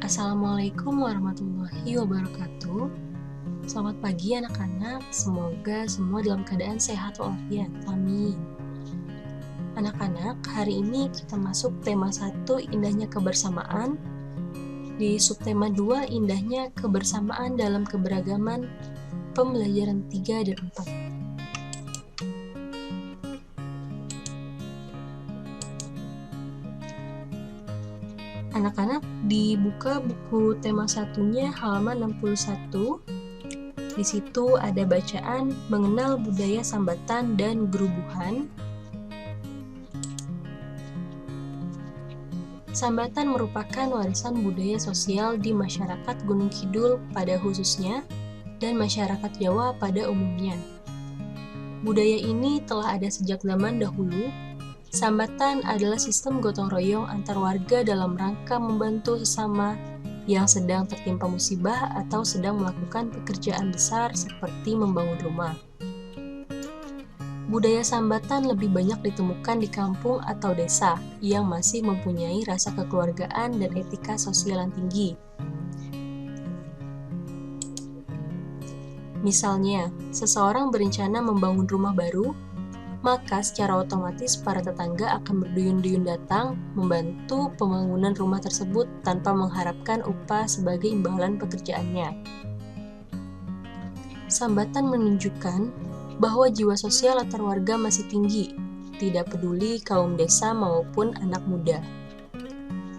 Assalamualaikum warahmatullahi wabarakatuh. Selamat pagi anak-anak, semoga semua dalam keadaan sehat walafiat. Amin. Anak-anak, hari ini kita masuk tema 1, indahnya kebersamaan. Di subtema 2, indahnya kebersamaan dalam keberagaman, pembelajaran 3 dan 4. Anak-anak, dibuka buku tema 1-nya halaman 61. Di situ ada bacaan mengenal budaya sambatan dan gerubuhan. Sambatan merupakan warisan budaya sosial di masyarakat Gunung Kidul pada khususnya dan masyarakat Jawa pada umumnya. Budaya ini telah ada sejak zaman dahulu. Sambatan adalah sistem gotong royong antar warga dalam rangka membantu sesama yang sedang tertimpa musibah atau sedang melakukan pekerjaan besar seperti membangun rumah. Budaya sambatan lebih banyak ditemukan di kampung atau desa yang masih mempunyai rasa kekeluargaan dan etika sosial yang tinggi. Misalnya, seseorang berencana membangun rumah baru, maka secara otomatis para tetangga akan berduyun-duyun datang membantu pembangunan rumah tersebut tanpa mengharapkan upah sebagai imbalan pekerjaannya. Sambatan menunjukkan bahwa jiwa sosial antar warga masih tinggi, tidak peduli kaum desa maupun anak muda.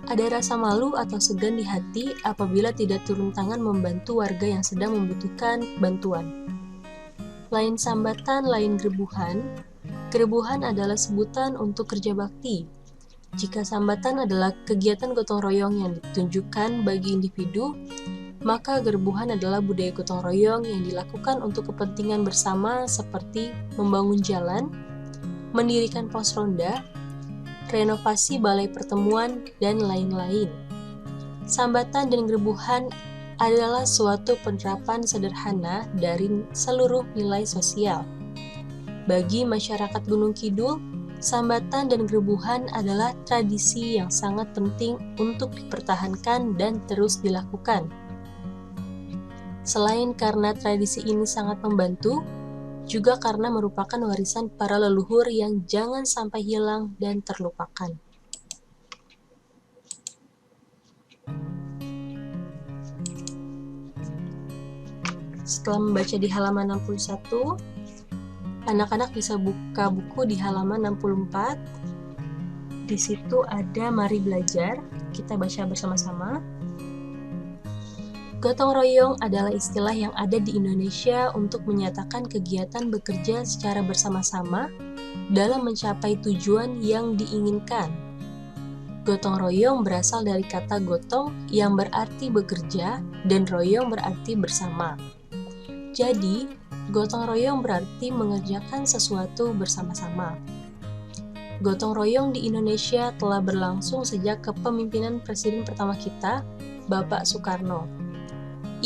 Ada rasa malu atau segan di hati apabila tidak turun tangan membantu warga yang sedang membutuhkan bantuan. Lain sambatan, lain gerebuhan. Gerebuhan adalah sebutan untuk kerja bakti. Jika sambatan adalah kegiatan gotong royong yang ditunjukkan bagi individu, maka gerebuhan adalah budaya gotong royong yang dilakukan untuk kepentingan bersama seperti membangun jalan, mendirikan pos ronda, renovasi balai pertemuan, dan lain-lain. Sambatan dan gerebuhan adalah suatu penerapan sederhana dari seluruh nilai sosial. Bagi masyarakat Gunung Kidul, sambatan dan gerebuhan adalah tradisi yang sangat penting untuk dipertahankan dan terus dilakukan. Selain karena tradisi ini sangat membantu, juga karena merupakan warisan para leluhur yang jangan sampai hilang dan terlupakan. Setelah membaca di halaman 61, anak-anak bisa buka buku di halaman 64. Di situ ada Mari Belajar. Kita baca bersama-sama. Gotong royong adalah istilah yang ada di Indonesia untuk menyatakan kegiatan bekerja secara bersama-sama dalam mencapai tujuan yang diinginkan. Gotong royong berasal dari kata gotong yang berarti bekerja dan royong berarti bersama. Jadi, gotong royong berarti mengerjakan sesuatu bersama-sama. Gotong royong di Indonesia telah berlangsung sejak kepemimpinan Presiden pertama kita, Bapak Soekarno.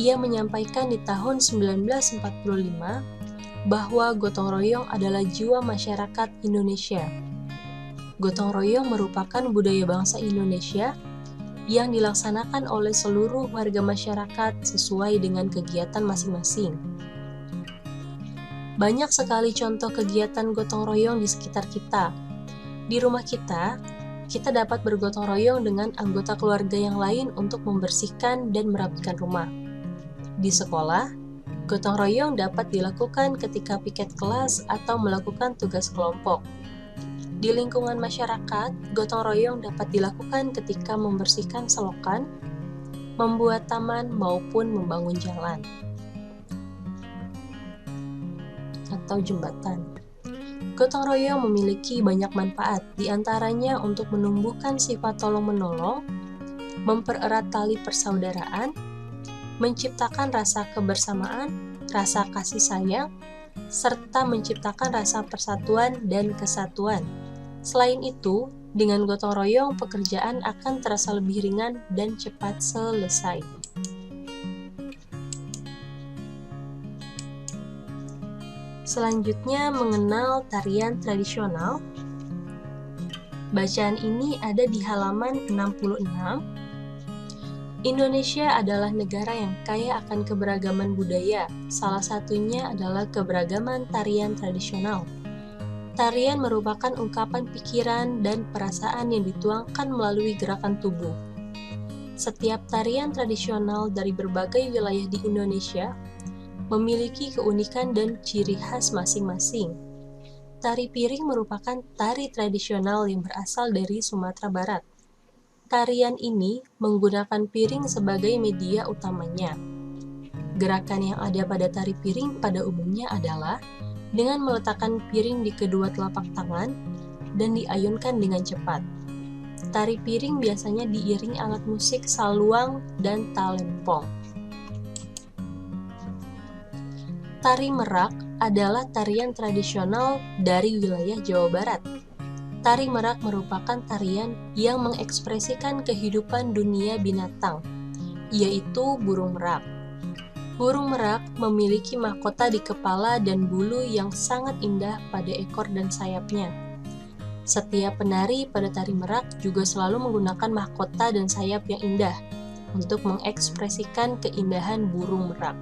Ia menyampaikan di tahun 1945 bahwa gotong royong adalah jiwa masyarakat Indonesia. Gotong royong merupakan budaya bangsa Indonesia yang dilaksanakan oleh seluruh warga masyarakat sesuai dengan kegiatan masing-masing. Banyak sekali contoh kegiatan gotong royong di sekitar kita. Di rumah kita dapat bergotong royong dengan anggota keluarga yang lain untuk membersihkan dan merapikan rumah. Di sekolah, gotong royong dapat dilakukan ketika piket kelas atau melakukan tugas kelompok. Di lingkungan masyarakat, gotong royong dapat dilakukan ketika membersihkan selokan, membuat taman, maupun membangun jalan atau jembatan. Gotong royong memiliki banyak manfaat, di antaranya untuk menumbuhkan sifat tolong-menolong, mempererat tali persaudaraan, menciptakan rasa kebersamaan, rasa kasih sayang, serta menciptakan rasa persatuan dan kesatuan. Selain itu, dengan gotong royong pekerjaan akan terasa lebih ringan dan cepat selesai. Selanjutnya, mengenal tarian tradisional. Bacaan ini ada di halaman 66. Indonesia adalah negara yang kaya akan keberagaman budaya. Salah satunya adalah keberagaman tarian tradisional. Tarian merupakan ungkapan pikiran dan perasaan yang dituangkan melalui gerakan tubuh. Setiap tarian tradisional dari berbagai wilayah di Indonesia memiliki keunikan dan ciri khas masing-masing. Tari piring merupakan tari tradisional yang berasal dari Sumatera Barat. Tarian ini menggunakan piring sebagai media utamanya. Gerakan yang ada pada tari piring pada umumnya adalah dengan meletakkan piring di kedua telapak tangan dan diayunkan dengan cepat. Tari piring biasanya diiringi alat musik saluang dan talempong. Tari merak adalah tarian tradisional dari wilayah Jawa Barat. Tari merak merupakan tarian yang mengekspresikan kehidupan dunia binatang, yaitu burung merak. Burung merak memiliki mahkota di kepala dan bulu yang sangat indah pada ekor dan sayapnya. Setiap penari pada tari merak juga selalu menggunakan mahkota dan sayap yang indah untuk mengekspresikan keindahan burung merak.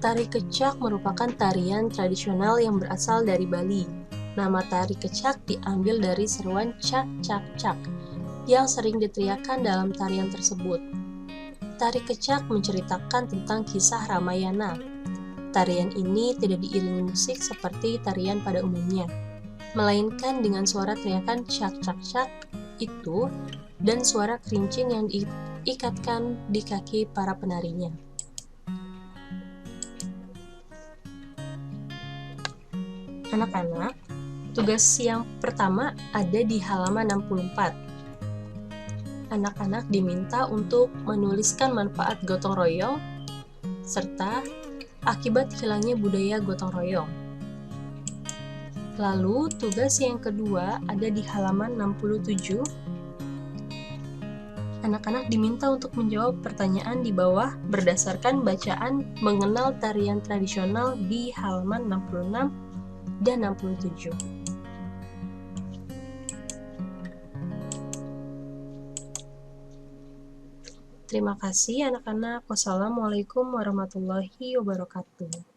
Tari kecak merupakan tarian tradisional yang berasal dari Bali. Nama tari kecak diambil dari seruan cak cak cak yang sering diteriakkan dalam tarian tersebut. Tari kecak menceritakan tentang kisah Ramayana. Tarian ini tidak diiringi musik seperti tarian pada umumnya, melainkan dengan suara teriakan cak cak cak itu dan suara kerincing yang diikatkan di kaki para penarinya. Anak-anak, tugas yang pertama ada di halaman 64. Anak-anak diminta untuk menuliskan manfaat gotong royong serta akibat hilangnya budaya gotong royong. Lalu, tugas yang kedua ada di halaman 67. Anak-anak diminta untuk menjawab pertanyaan di bawah berdasarkan bacaan mengenal tarian tradisional di halaman 66 dan 67. Terima kasih anak-anak. Wassalamualaikum warahmatullahi wabarakatuh.